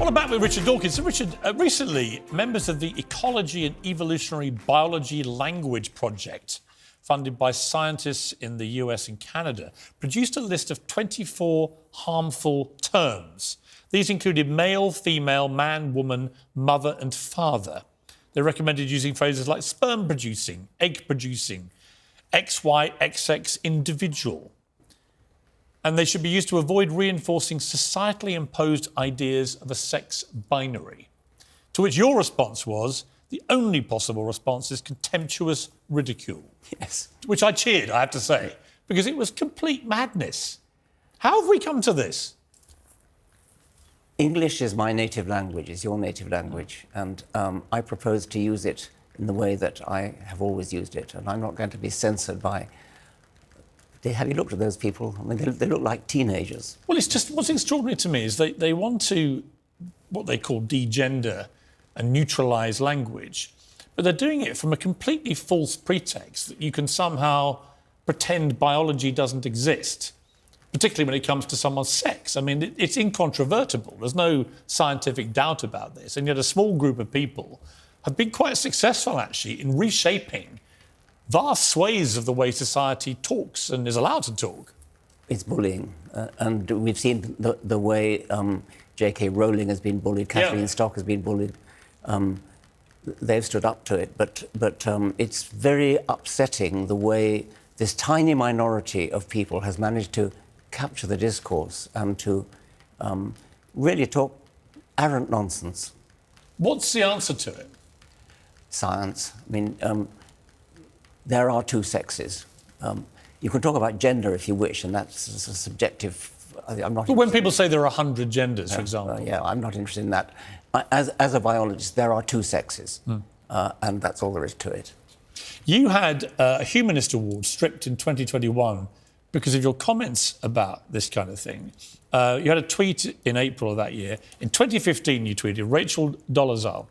Well, I'm back with Richard Dawkins. So, Richard, recently, members of the Ecology and Evolutionary Biology Language Project, funded by scientists in the US and Canada, produced a list of 24 harmful terms. These included male, female, man, woman, mother, and father. They recommended using phrases like sperm producing, egg producing, XY, XX, individual. And they should be used to avoid reinforcing societally imposed ideas of a sex binary. To which your response was, the only possible response is contemptuous ridicule. Yes. Which I cheered, I have to say, because it was complete madness. How have we come to this? English is my native language, is your native language, and I propose to use it in the way that I have always used it, and I'm not going to be censored by... Have you looked at those people? I mean, they look like teenagers. Well, it's just, what's extraordinary to me is they want to, what they call degender and neutralise language, but they're doing it from a completely false pretext that you can somehow pretend biology doesn't exist, particularly when it comes to someone's sex. I mean, it's incontrovertible. There's no scientific doubt about this. And yet a small group of people have been quite successful, actually, in reshaping vast swathes of the way society talks and is allowed to talk. It's bullying. And we've seen the way J.K. Rowling has been bullied, Kathleen Stock has been bullied. They've stood up to it. But it's very upsetting the way this tiny minority of people has managed to capture the discourse and to really talk arrant nonsense. What's the answer to it? Science. I mean, there are two sexes. You can talk about gender if you wish, and that's a subjective... I'm not. But when people say there are 100 genders, for example. Yeah, I'm not interested in that. As a biologist, there are two sexes, and that's all there is to it. You had a Humanist Award stripped in 2021 because of your comments about this kind of thing. You had a tweet in April of that year. In 2015, you tweeted, Rachel Dolezal,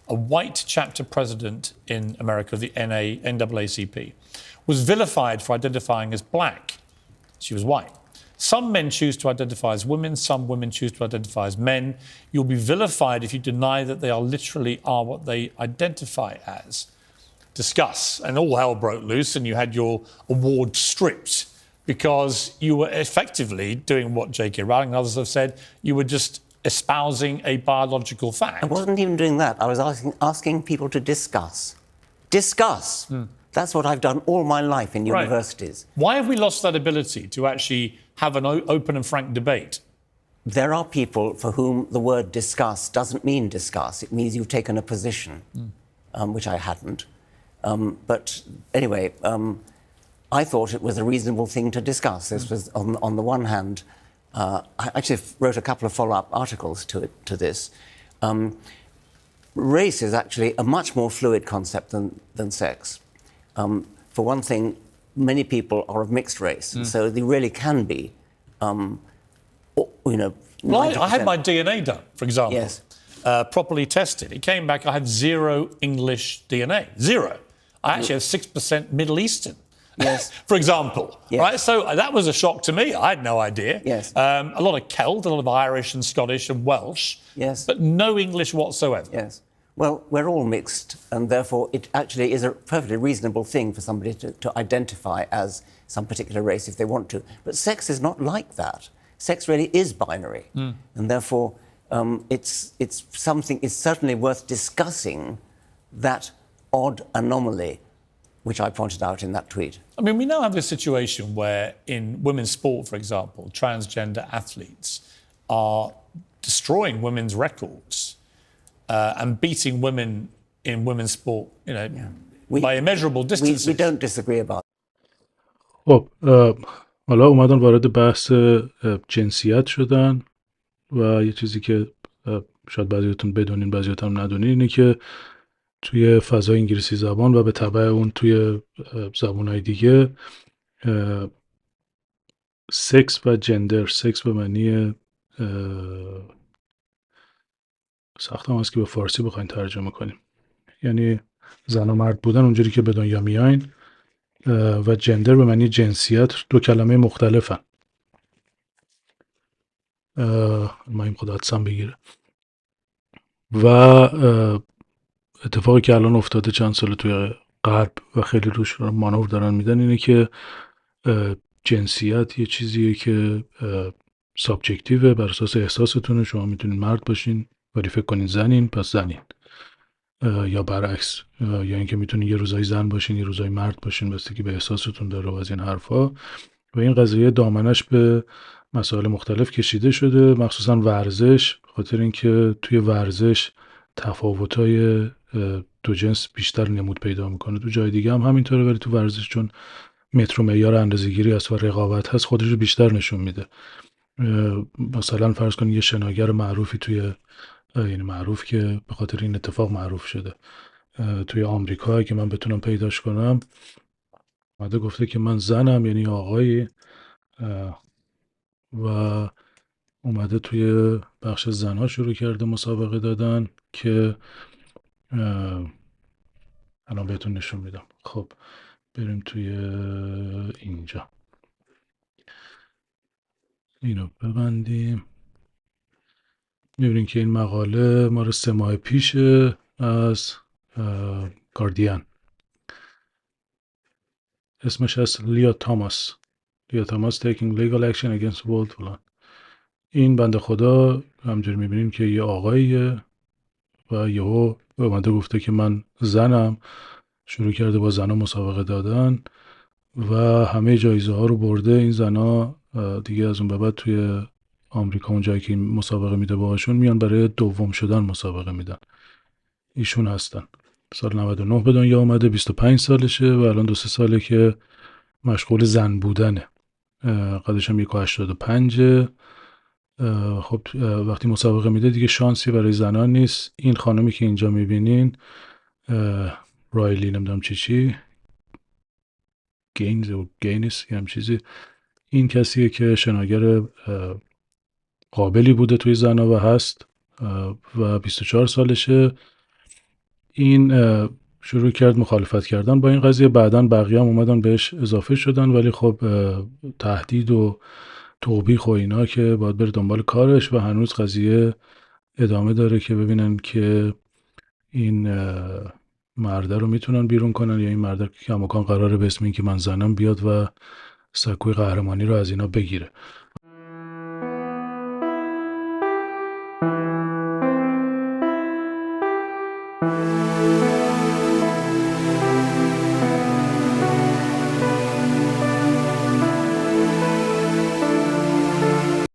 a white chapter president in America of the NAACP, was vilified for identifying as black. She was white. Some men choose to identify as women, some women choose to identify as men. You'll be vilified if you deny that they literally are what they identify as. Discuss. And all hell broke loose and you had your award stripped because you were effectively doing what J.K. Rowling and others have said. You were just espousing a biological fact. I wasn't even doing that. I was asking people to discuss. Discuss. That's what I've done all my life in universities. Why have we lost that ability to actually have an open and frank debate? There are people for whom the word discuss doesn't mean discuss. It means you've taken a position, which I hadn't. But anyway, I thought it was a reasonable thing to discuss. This was, on the one hand, I actually wrote a couple of follow-up articles to this. Race is actually a much more fluid concept than sex. For one thing, many people are of mixed race, so they really can be, you know... Well, I had my DNA done, for example, yes. Properly tested. It came back, I had 0 English DNA, 0. I actually have 6% Middle Eastern. Yes. For example, yes. Right? So that was a shock to me. I had no idea. Yes. A lot of Celt, a lot of Irish and Scottish and Welsh. Yes. But no English whatsoever. Yes. Well, we're all mixed, and therefore it actually is a perfectly reasonable thing for somebody to identify as some particular race if they want to. But sex is not like that. Sex really is binary, and therefore it's certainly worth discussing that odd anomaly which I pointed out in that tweet. I mean, we now have this situation where in women's sport, for example, transgender athletes are destroying women's records and beating women in women's sport, you know, by immeasurable distances. We don't disagree about it. خب حالا اومدن وارد بحث جنسیت شدن و یه چیزی که شاید بعضیاتون بدونین بعضیاتون ندونین اینه که توی فضای انگلیسی زبان و به تبع اون توی زبان‌های دیگه سکس و جندر، سکس به معنی سخت هم هست که به فارسی بخواین ترجمه کنیم، یعنی زن و مرد بودن اونجوری که به دنیا میاین، و جندر به معنی جنسیت، دو کلمه مختلفن. ما این خدا حدسم بگیره. و اتفاقی که الان افتاده چند سال توی غرب و خیلی روش مانور دارن میدن اینه که جنسیت یه چیزیه که سابجکتیوه، بر اساس احساستونه. شما میتونین مرد باشین ولی فکر کنین زنین، پس زنین، یا برعکس، یا اینکه میتونین یه روزای زن باشین یه روزای مرد باشین، بستگی به احساستون داره و از این حرفا. و این قضیه دامنش به مسائل مختلف کشیده شده، مخصوصا ورزش، خاطر اینکه توی ورزش تفاوت‌های دو جنس بیشتر نمود پیدا میکنه. تو جای دیگه هم همینطوره، ولی تو ورزش چون متر و معیار اندازه‌گیری هست و رقابت هست، خودش رو بیشتر نشون میده. مثلا فرض کنید یه شناگر معروفی توی، یعنی معروف که به خاطر این اتفاق معروف شده، توی آمریکا که من بتونم پیداش کنم، اومده گفته که من زنم، یعنی آقایی، و اومده توی بخش زنها شروع کرده مسابقه دادن که الان بهتون نشون میدم. خب بریم توی اینجا، اینو ببندیم. میبینیم که این مقاله مال 3 ماه پیشه از گاردین. اسمش از لیا تاماس taking legal action against world فلان. این بنده خدا همجوری میبینیم که یه آقاییه و یهو اومده گفته که من زنم، شروع کرده با زنها مسابقه دادن و همه جایزه ها رو برده. این زنها دیگه از اون به بعد توی آمریکا، اون جایی که این مسابقه میده باهاشون، میان برای دوم شدن مسابقه میدن. ایشون هستن. سال 99 به دنیا اومده، 25 سالشه و الان 2-3 ساله که مشغول زن بودنه. قدش هم 1.85. خب وقتی مسابقه میده دیگه شانسی برای زنان نیست. این خانمی که اینجا میبینین، رایلی نمیدونم چی گینز و گینس یا هم چیزی، این کسیه که شناگر قابلی بوده توی زنها و هست و 24 سالشه. این شروع کرد مخالفت کردن با این قضیه، بعداً بقیه هم اومدن بهش اضافه شدن، ولی خب تهدید و توبیخ و اینا که باید بره دنبال کارش و هنوز قضیه ادامه داره که ببینن که این مرده رو میتونن بیرون کنن یا این مرده که کماکان قراره به اسم این که من زنم بیاد و سکوی قهرمانی رو از اینا بگیره.